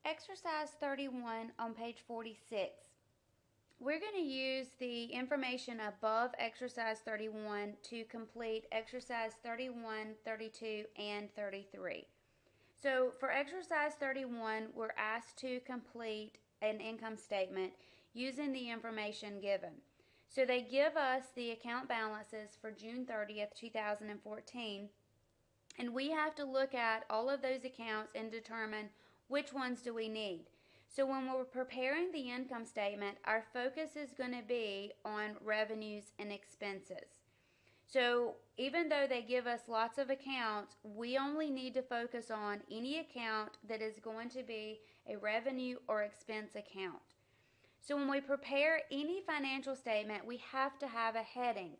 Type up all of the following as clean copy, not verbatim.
Exercise 31 on page 46. We're going to use the information above exercise 31 to complete exercise 31, 32, and 33. So for exercise 31, we're asked to complete an income statement using the information given. So they give us the account balances for June 30th, 2014, and we have to look at all of those accounts and determine which ones do we need. So when we're preparing the income statement, our focus is going to be on revenues and expenses. So even though they give us lots of accounts, we only need to focus on any account that is going to be a revenue or expense account. So when we prepare any financial statement, we have to have a heading.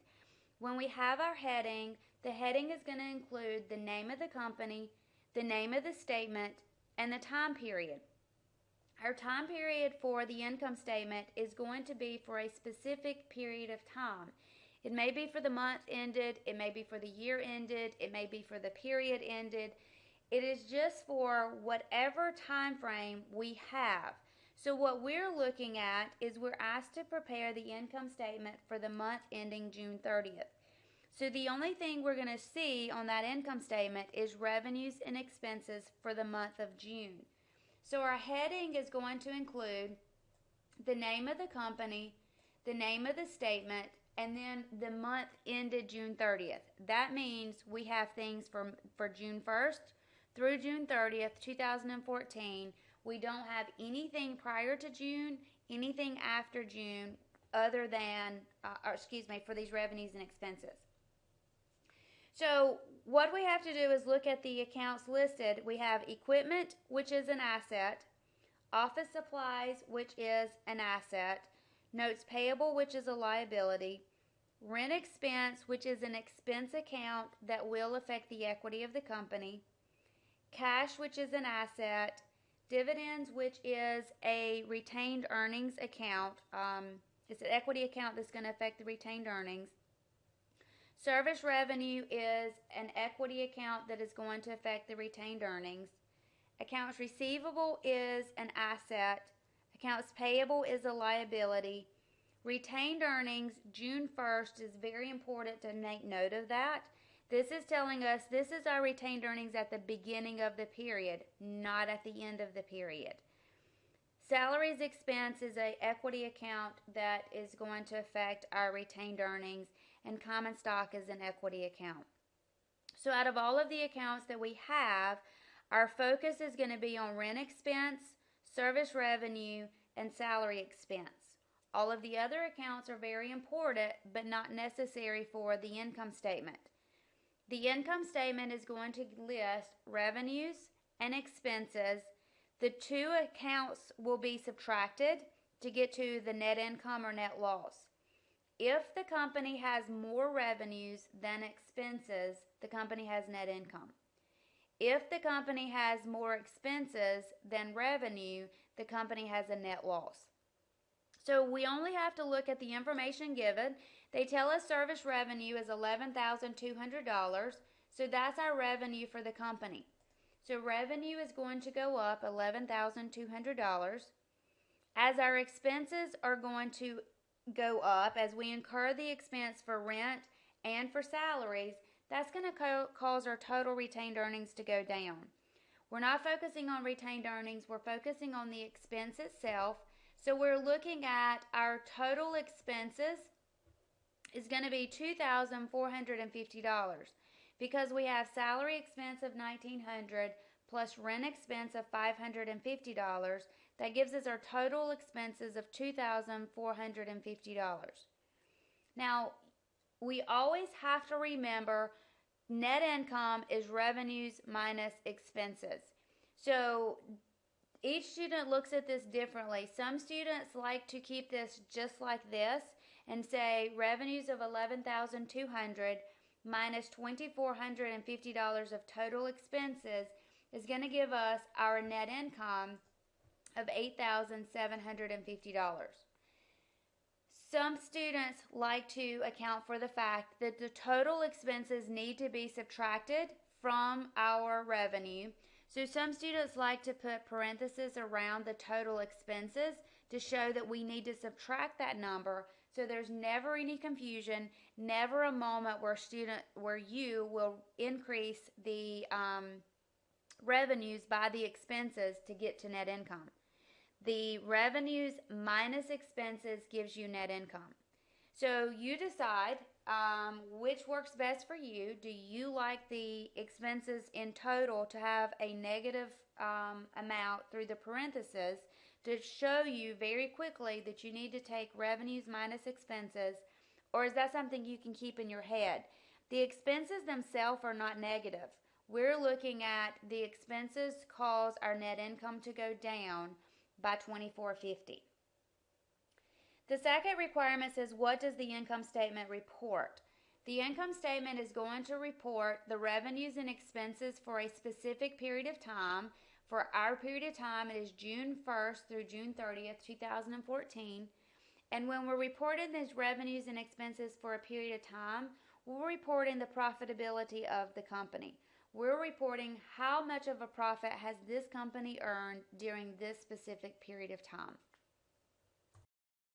When we have our heading, the heading is going to include the name of the company, the name of the statement, and the time period. Our time period for the income statement is going to be for a specific period of time. It may be for the month ended, it may be for the year ended, it may be for the period ended. It is just for whatever time frame we have. So what we're looking at is we're asked to prepare the income statement for the month ending June 30th. So the only thing we're going to see on that income statement is revenues and expenses for the month of June. So our heading is going to include the name of the company, the name of the statement, and then the month ended June 30th. That means we have things for June 1st through June 30th, 2014. We don't have anything prior to June, anything after June, other than, for these revenues and expenses. So what we have to do is look at the accounts listed. We have equipment, which is an asset, office supplies, which is an asset, notes payable, which is a liability, rent expense, which is an expense account that will affect the equity of the company, cash, which is an asset, dividends, which is a retained earnings account. It's an equity account that's going to affect the retained earnings. Service revenue is an equity account that is going to affect the retained earnings. Accounts receivable is an asset. Accounts payable is a liability. Retained earnings, June 1st, is very important to make note of that. This is telling us this is our retained earnings at the beginning of the period, not at the end of the period. Salaries expense is an equity account that is going to affect our retained earnings, and common stock is an equity account. So out of all of the accounts that we have, our focus is going to be on rent expense, service revenue, and salary expense. All of the other accounts are very important, but not necessary for the income statement. The income statement is going to list revenues and expenses. The two accounts will be subtracted to get to the net income or net loss. If the company has more revenues than expenses, the company has net income. If the company has more expenses than revenue, the company has a net loss. So we only have to look at the information given. They tell us service revenue is $11,200, so that's our revenue for the company. So revenue is going to go up $11,200. As our expenses are going to go up, as we incur the expense for rent and for salaries, that's going to cause our total retained earnings to go down. We're not focusing on retained earnings, we're focusing on the expense itself. So we're looking at our total expenses is going to be $2,450 because we have salary expense of $1,900 plus rent expense of $550. That gives us our total expenses of $2,450. Now, we always have to remember net income is revenues minus expenses. So each student looks at this differently. Some students like to keep this just like this and say revenues of $11,200 minus $2,450 of total expenses is going to give us our net income of $8,750. Some students like to account for the fact that the total expenses need to be subtracted from our revenue. So some students like to put parentheses around the total expenses to show that we need to subtract that number, so there's never any confusion, never a moment where you will increase the revenues by the expenses to get to net income. The revenues minus expenses gives you net income. So you decide which works best for you. Do you like the expenses in total to have a negative amount through the parentheses to show you very quickly that you need to take revenues minus expenses, or is that something you can keep in your head? The expenses themselves are not negative. We're looking at the expenses cause our net income to go down by $24.50. The second requirement says, what does the income statement report? The income statement is going to report the revenues and expenses for a specific period of time. For our period of time, it is June 1st through June 30th, 2014. And when we're reporting these revenues and expenses for a period of time, we're reporting the profitability of the company. We're reporting how much of a profit has this company earned during this specific period of time.